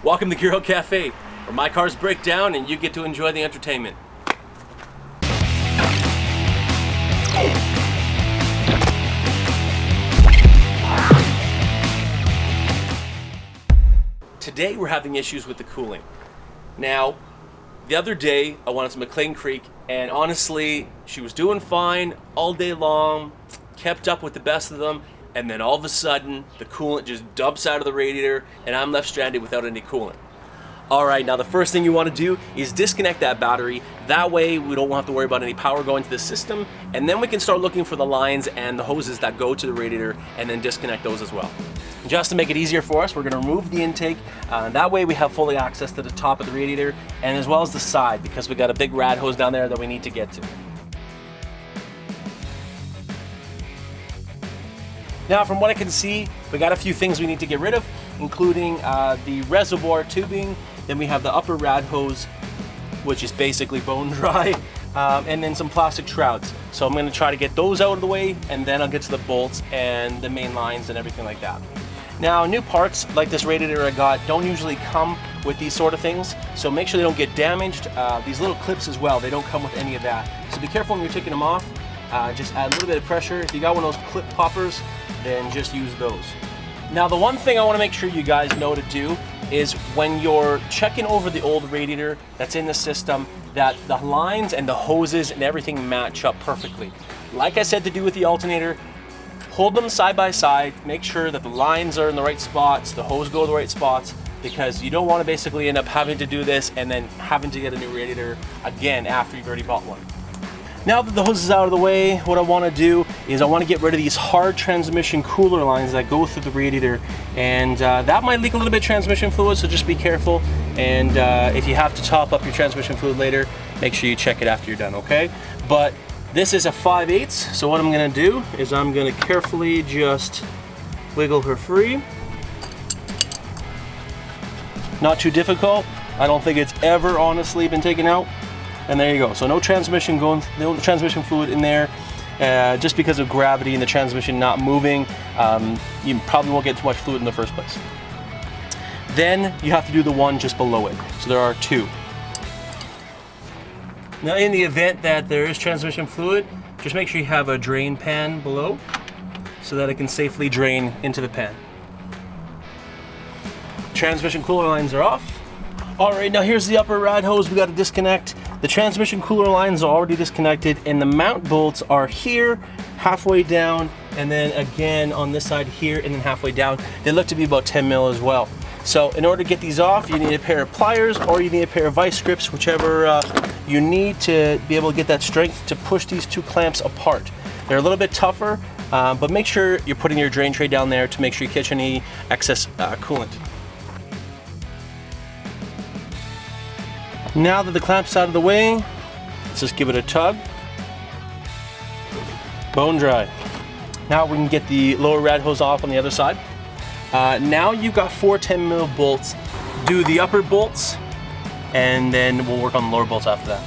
Welcome to Grill Cafe, where my cars break down and you get to enjoy the entertainment. Today we're having issues with the cooling. Now, the other day I wanted some McLean Creek, and honestly, she was doing fine all day long, kept up with the best of them, and then all of a sudden, the coolant just dumps out of the radiator, and I'm left stranded without any coolant. Alright, now the first thing you want to do is disconnect that battery. That way we don't have to worry about any power going to the system, and then we can start looking for the lines and the hoses that go to the radiator and then disconnect those as well. Just to make it easier for us, we're going to remove the intake. That way we have fully access to the top of the radiator and as well as the side, because we got a big rad hose down there that we need to get to. Now, from what I can see, we got a few things we need to get rid of, including the reservoir tubing. Then we have the upper rad hose, which is basically bone dry, and then some plastic shrouds. So I'm going to try to get those out of the way, and then I'll get to the bolts and the main lines and everything like that. Now, new parts like this radiator I got don't usually come with these sort of things, so make sure they don't get damaged. These little clips as well, they don't come with any of that. So be careful when you're taking them off. Just add a little bit of pressure. If you got one of those clip poppers, then just use those. Now, the one thing I want to make sure you guys know to do is when you're checking over the old radiator that's in the system, that the lines and the hoses and everything match up perfectly. Like I said to do with the alternator, hold them side by side, make sure that the lines are in the right spots, the hose go to the right spots, because you don't want to basically end up having to do this and then having to get a new radiator again after you've already bought one. Now that the hose is out of the way, what I want to do is I want to get rid of these hard transmission cooler lines that go through the radiator, and that might leak a little bit of transmission fluid, so just be careful. And if you have to top up your transmission fluid later, make sure you check it after you're done, okay? But this is a 5/8, so what I'm going to do is I'm going to carefully just wiggle her free. Not too difficult. I don't think it's ever honestly been taken out. And there you go. So no transmission fluid in there, just because of gravity and the transmission not moving. You probably won't get too much fluid in the first place. Then you have to do the one just below it. So there are two. Now, in the event that there is transmission fluid, just make sure you have a drain pan below so that it can safely drain into the pan. Transmission cooler lines are off. All right, now here's the upper rad hose we got to disconnect. The transmission cooler lines are already disconnected, and the mount bolts are here, halfway down, and then again on this side here, and then halfway down. They look to be about 10 mil as well. So in order to get these off, you need a pair of pliers or you need a pair of vice grips, whichever you need to be able to get that strength to push these two clamps apart. They're a little bit tougher, but make sure you're putting your drain tray down there to make sure you catch any excess coolant. Now that the clamp's out of the way, let's just give it a tug. Bone dry. Now we can get the lower rad hose off on the other side. Now you've got 4 10 mil bolts. Do the upper bolts, and then we'll work on the lower bolts after that.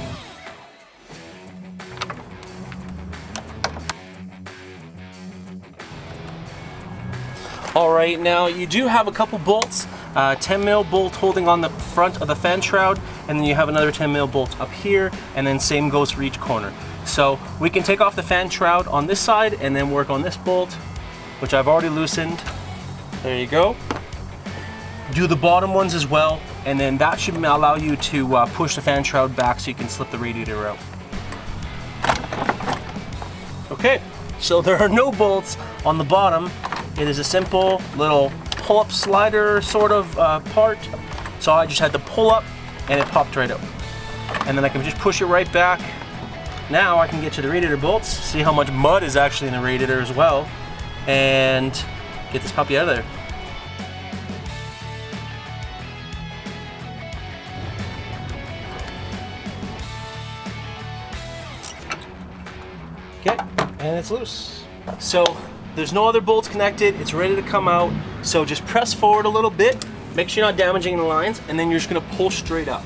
All right, now you do have a couple bolts. 10 mil bolt holding on the front of the fan shroud, and then you have another 10 mil bolt up here, and then same goes for each corner. So we can take off the fan shroud on this side and then work on this bolt, which I've already loosened. There you go. Do the bottom ones as well, and then that should allow you to push the fan shroud back so you can slip the radiator out. Okay, so there are no bolts on the bottom. It is a simple little pull-up slider sort of part. So I just had to pull up and it popped right out. And then I can just push it right back. Now I can get to the radiator bolts, see how much mud is actually in the radiator as well, and get this puppy out of there. Okay, and it's loose. So there's no other bolts connected, it's ready to come out. So just press forward a little bit, make sure you're not damaging the lines, and then you're just gonna pull straight up.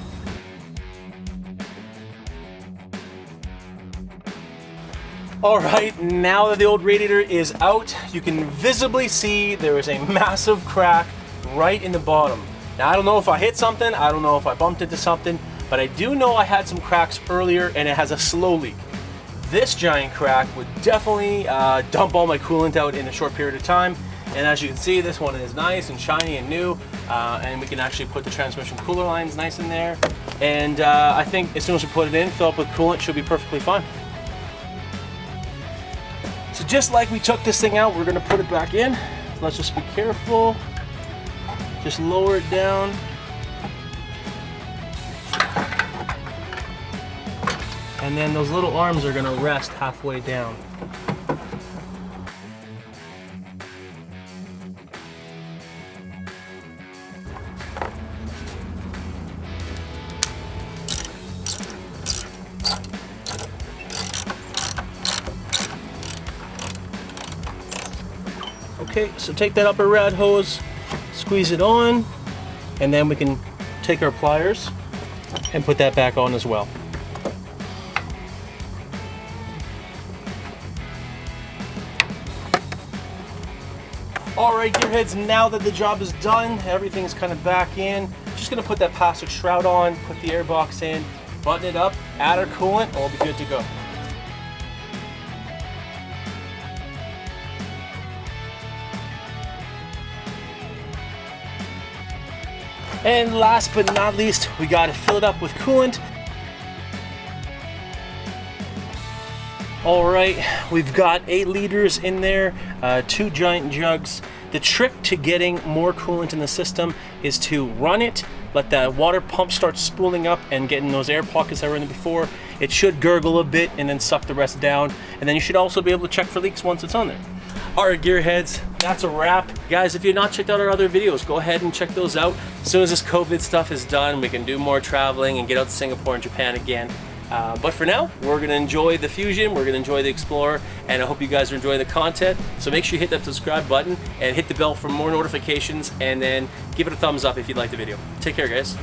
All right, now that the old radiator is out, you can visibly see there is a massive crack right in the bottom. Now I don't know if I hit something, I don't know if I bumped into something, but I do know I had some cracks earlier and it has a slow leak. This giant crack would definitely dump all my coolant out in a short period of time. And as you can see, this one is nice and shiny and new, and we can actually put the transmission cooler lines nice in there. And I think as soon as we put it in, fill up with coolant, should be perfectly fine. So just like we took this thing out, we're gonna put it back in. So let's just be careful. Just lower it down. And then those little arms are gonna rest halfway down. Okay, so take that upper rad hose, squeeze it on, and then we can take our pliers and put that back on as well. Alright gearheads, now that the job is done, everything's kind of back in, just gonna put that plastic shroud on, put the air box in, button it up, add our coolant, and we'll be good to go. And last but not least, we gotta fill it up with coolant. All right, we've got 8 liters in there, 2 giant jugs. The trick to getting more coolant in the system is to run it, let the water pump start spooling up and getting those air pockets that were in there before. It should gurgle a bit and then suck the rest down. And then you should also be able to check for leaks once it's on there. All right, gearheads, that's a wrap. Guys, if you've not checked out our other videos, go ahead and check those out. As soon as this COVID stuff is done, we can do more traveling and get out to Singapore and Japan again. But for now, we're gonna enjoy the Fusion, we're gonna enjoy the Explorer, and I hope you guys are enjoying the content. So make sure you hit that subscribe button and hit the bell for more notifications, and then give it a thumbs up if you like the video. Take care, guys.